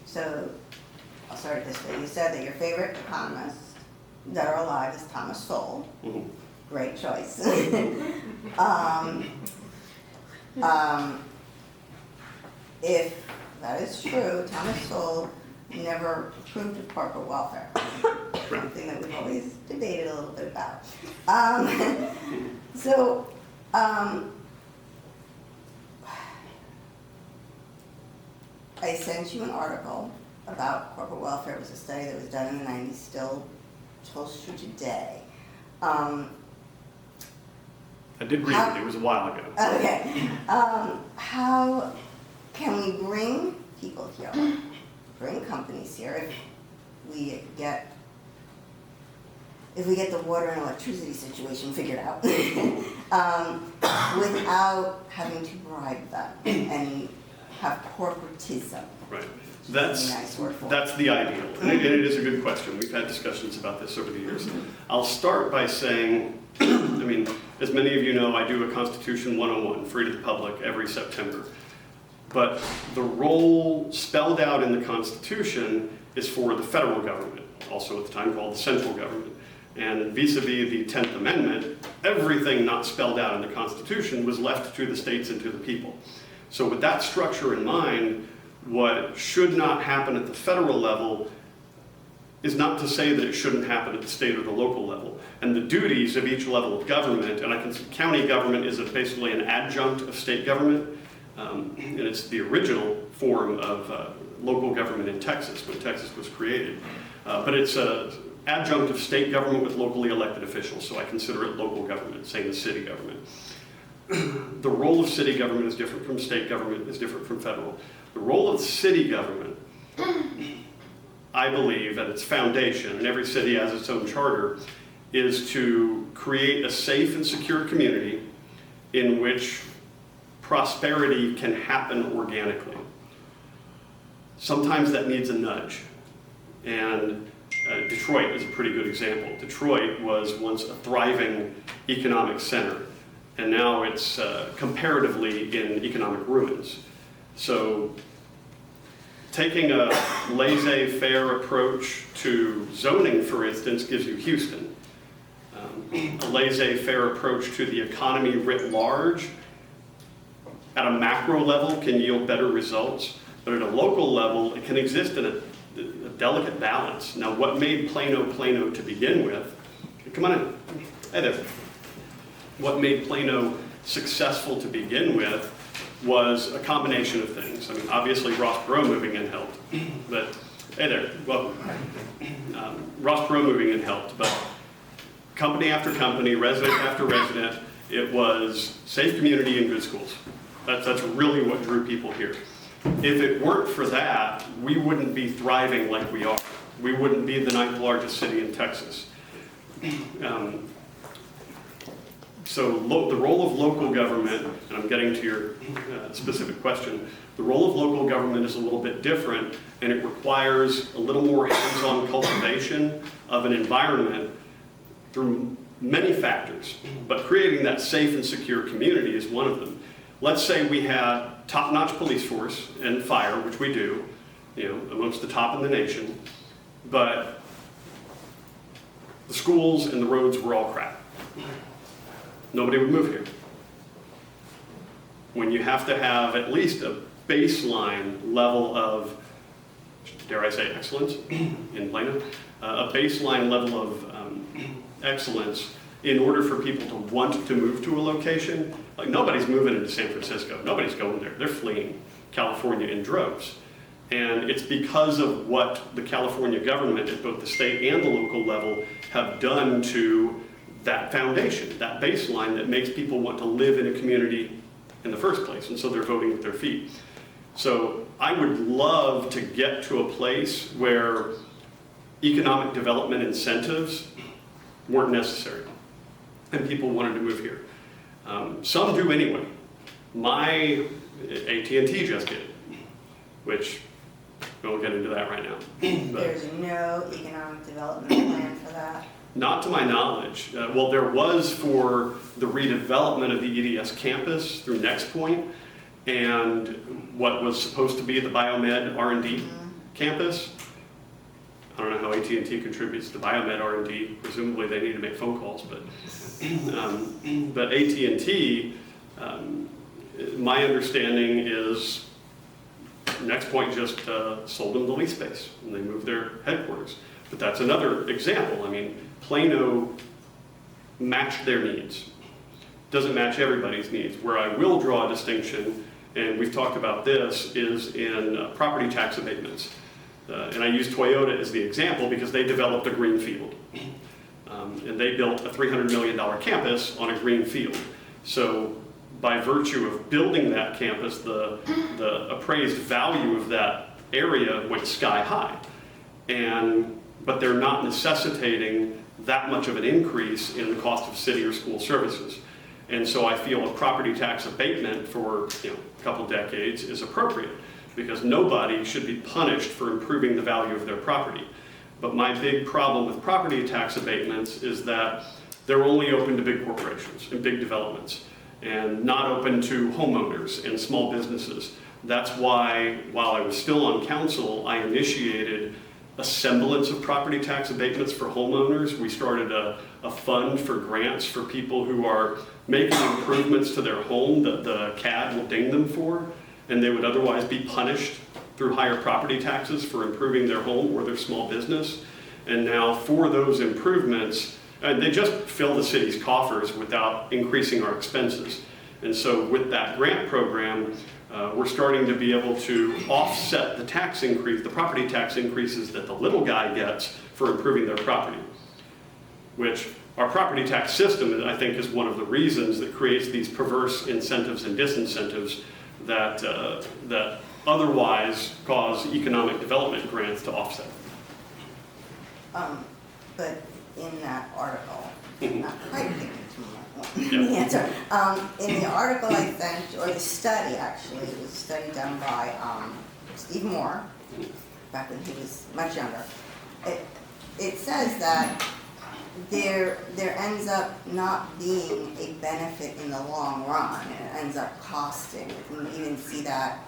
So I'll start it this way. You said that your favorite economist that are alive is Thomas Sowell. Mhm. Great choice. If that is true, Thomas Sowell never approved of corporate welfare. Something that we've always debated a little bit about. I sent you an article about corporate welfare. It was a study that was done in the 90s, still holds true today. I did read it. It was a while ago. Okay. How can we bring people here, bring companies here, if we get the water and electricity situation figured out, without having to bribe them and have corporatism? Right. Which is a nice word for it. That's the ideal. And it is a good question. We've had discussions about this over the years. I'll start by saying, I mean, as many of you know, I do a Constitution 101, free to the public, every September. But the role spelled out in the Constitution is for the federal government, also at the time called the central government. And vis-a-vis the 10th Amendment, everything not spelled out in the Constitution was left to the states and to the people. So with that structure in mind, what should not happen at the federal level is not to say that it shouldn't happen at the state or the local level. And the duties of each level of government, and I can say county government is basically an adjunct of state government, and it's the original form of local government in Texas when Texas was created. But it's an adjunct of state government with locally elected officials, so I consider it local government, same as city government. The role of city government is different from state government, is different from federal. The role of city government, I believe, at its foundation, and every city has its own charter, is to create a safe and secure community in which prosperity can happen organically. Sometimes that needs a nudge, and Detroit is a pretty good example. Detroit was once a thriving economic center, and now it's comparatively in economic ruins. So taking a laissez-faire approach to zoning, for instance, gives you Houston. A laissez-faire approach to the economy writ large at a macro level can yield better results, but at a local level, it can exist in a delicate balance. Now, what made Plano Plano to begin with, come on in, hey there. What made Plano successful to begin with was a combination of things. I mean, obviously Ross Perot moving in helped, but hey there, welcome. Ross Perot moving in helped, but company after company, resident after resident, it was safe community and good schools. That's really what drew people here. If it weren't for that, we wouldn't be thriving like we are. We wouldn't be the 9th largest city in Texas. So the role of local government, and I'm getting to your specific question, the role of local government is a little bit different, and it requires a little more hands-on cultivation of an environment through many factors, but creating that safe and secure community is one of them. Let's say we had top-notch police force and fire, which we do, amongst the top in the nation, but the schools and the roads were all crap. Nobody would move here. When you have to have at least a baseline level of, dare I say, excellence in Plano, a baseline level of excellence in order for people to want to move to a location. Like, nobody's moving into San Francisco. Nobody's going there. They're fleeing California in droves. And it's because of what the California government at both the state and the local level have done to that foundation, that baseline that makes people want to live in a community in the first place, and so they're voting with their feet. So I would love to get to a place where economic development incentives weren't necessary, and people wanted to move here. Some do anyway. My AT&T just did, which we won't get into that right now. There's no economic development plan for that? Not to my knowledge. Well, there was for the redevelopment of the EDS campus through NextPoint, and what was supposed to be the biomed R&D campus. I don't know how AT&T contributes to biomed R&D. Presumably they need to make phone calls, but AT&T, my understanding is NextPoint just sold them the lease space and they moved their headquarters. But that's another example. I mean, Plano matched their needs. Doesn't match everybody's needs. Where I will draw a distinction, and we've talked about this, is in property tax abatements. And I use Toyota as the example because they developed a green field. And they built a $300 million campus on a green field. So by virtue of building that campus, the appraised value of that area went sky high. But they're not necessitating that much of an increase in the cost of city or school services. And so I feel a property tax abatement for a couple decades is appropriate, because nobody should be punished for improving the value of their property. But my big problem with property tax abatements is that they're only open to big corporations and big developments, and not open to homeowners and small businesses. That's why, while I was still on council, I initiated a semblance of property tax abatements for homeowners. We started a fund for grants for people who are making improvements to their home that the CAD will ding them for, and they would otherwise be punished through higher property taxes for improving their home or their small business. And now for those improvements, they just fill the city's coffers without increasing our expenses. And so with that grant program, we're starting to be able to offset the tax increase, the property tax increases that the little guy gets for improving their property, which our property tax system, I think, is one of the reasons that creates these perverse incentives and disincentives that otherwise cause economic development grants to offset. But in that article, not quite thinking to Yeah. the answer. In the article I sent, or the study actually, it was a study done by Steve Moore, back when he was much younger. It says that there ends up not being a benefit in the long run. It ends up costing. You can even see that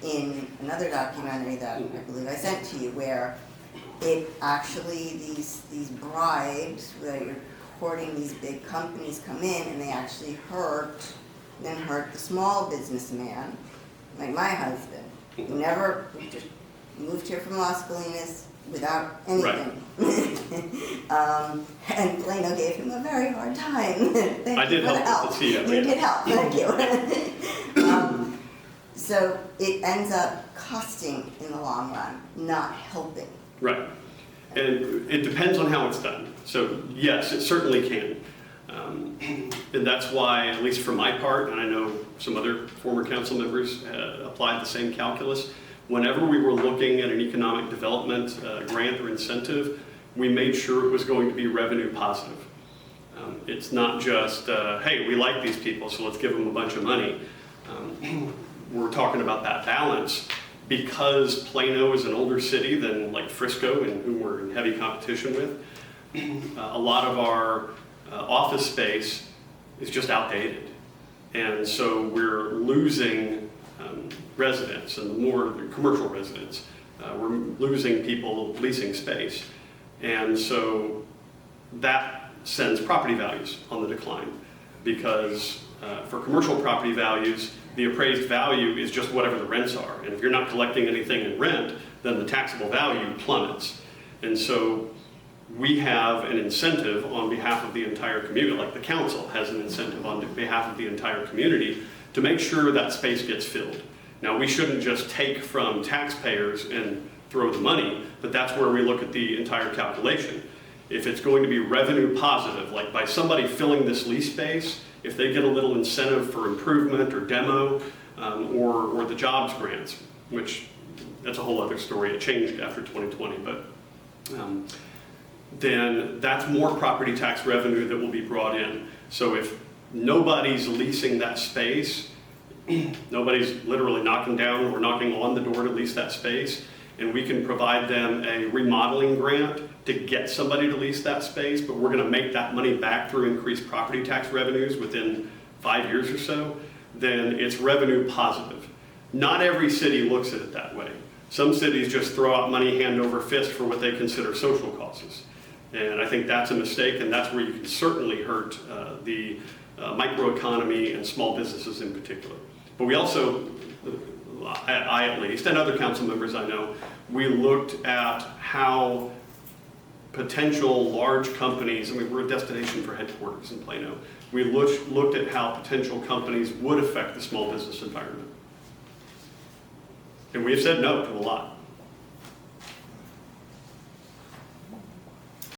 in another documentary that I believe I sent to you, where it actually, these bribes that you're courting, these big companies come in and they actually hurt the small businessman, like my husband, who never just moved here from Las Colinas without anything. Right. And Plano gave him a very hard time. I did help. You did help, thank you. So it ends up costing in the long run, not helping. Right. And it depends on how it's done. So yes, it certainly can. And that's why, at least for my part, and I know some other former council members applied the same calculus, whenever we were looking at an economic development grant or incentive, we made sure it was going to be revenue positive. It's not just, hey, we like these people, so let's give them a bunch of money. We're talking about that balance. Because Plano is an older city than like Frisco, and whom we're in heavy competition with, a lot of our office space is just outdated. And so we're losing residents, and more commercial residents. We're losing people leasing space. And so that sends property values on the decline, because for commercial property values, the appraised value is just whatever the rents are. And if you're not collecting anything in rent, then the taxable value plummets. And so we have an incentive on behalf of the entire community, like the council has an incentive on behalf of the entire community to make sure that space gets filled. Now, we shouldn't just take from taxpayers and throw the money, but that's where we look at the entire calculation. If it's going to be revenue positive, like by somebody filling this lease space, if they get a little incentive for improvement or demo, or the jobs grants, which that's a whole other story. It changed after 2020, but then that's more property tax revenue that will be brought in. So if nobody's leasing that space, nobody's literally knocking down or knocking on the door to lease that space, and we can provide them a remodeling grant to get somebody to lease that space, but we're going to make that money back through increased property tax revenues within 5 years or so, then it's revenue positive. Not every city looks at it that way. Some cities just throw out money hand over fist for what they consider social causes. And I think that's a mistake, and that's where you can certainly hurt the microeconomy and small businesses in particular. But we also, I at least, and other council members I know, we looked at how potential large companies, I mean, we're a destination for headquarters in Plano. We looked at how potential companies would affect the small business environment. And we have said no to a lot.